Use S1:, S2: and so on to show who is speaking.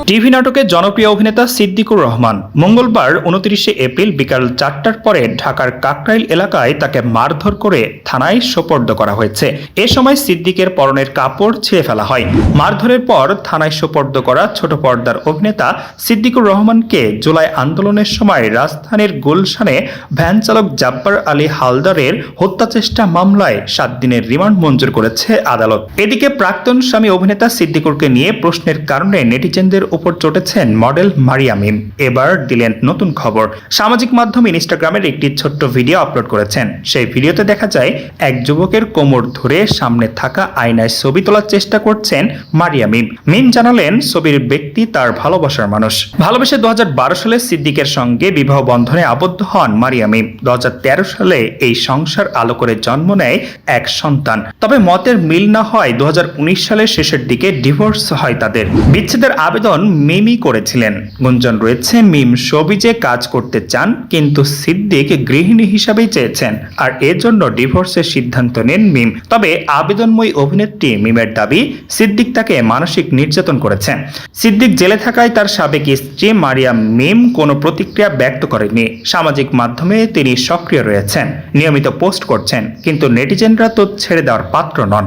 S1: TV নাটকের জনপ্রিয় অভিনেতা সিদ্দিকুর রহমান মঙ্গলবার 29 এপ্রিল বিকাল 4টার পরে ঢাকার কাকরাইল এলাকায় তাকে মারধর করে থানায় সোপর্দ করা হয়েছে। এ সময় সিদ্দিকের পরনের কাপড় ছিঁড়ে ফেলা হয়। মারধরের পর থানায় সোপর্দ করা ছোট পর্দার অভিনেতা সিদ্দিকুর রহমানকে জুলাই আন্দোলনের সময় রাজধানীর গুলশানে ভ্যান চালক জাব্বার আলী হালদারের হত্যাচেষ্টা মামলায় 7 দিনের রিমান্ড মঞ্জুর করেছে আদালত। এদিকে প্রাক্তন স্বামী অভিনেতা সিদ্দিকুরকে নিয়ে প্রশ্নের কারণে নেটিজেনদের উপর চটেছেন মডেল মারিয়া মিম। এবার দিলেন নতুন খবর। সামাজিক মাধ্যম ইনস্টাগ্রামের একটি ছোট্ট ভিডিও আপলোড করেছেন। সেই ভিডিওতে দেখা যায় এক যুবকের কোমর ধরে সামনে থাকা আয়নায় ছবি তোলার চেষ্টা করছেন মারিয়া মিম। মিম জানালেন ছবির ব্যক্তি তার ভালোবাসার মানুষ। ভালোবেসে 2012 সালে সিদ্দিকের সঙ্গে বিবাহ বন্ধনে আবদ্ধ হন মারিয়া মিম। 2013 সালে এই সংসার আলো করে জন্ম নেয় এক সন্তান। তবে মতের মিল না হয় 2019 সালের শেষের দিকে ডিভোর্স হয় তাদের। বিচ্ছেদের আবেদন মিমই করেছিলেন। গুঞ্জন রয়েছে মিম শোবিজে কাজ করতে চান, কিন্তু সিদ্দিক গৃহিণী হিসাবেই চেয়েছেন, আর এজন্য ডিভোর্সের সিদ্ধান্ত নেন মিম। তবে আবেদনময়ী অভিনেত্রী মিমের দাবি সিদ্দিক তাকে মানসিক নির্যাতন করেছেন। সিদ্দিক জেলে থাকায় তার সাবেক স্ত্রী মারিয়া মিম কোনো প্রতিক্রিয়া ব্যক্ত করেননি। সামাজিক মাধ্যমে তিনি সক্রিয় রয়েছেন, নিয়মিত পোস্ট করছেন, কিন্তু নেটিজেনরা তো ছেড়ে দেওয়ার পাত্র নন।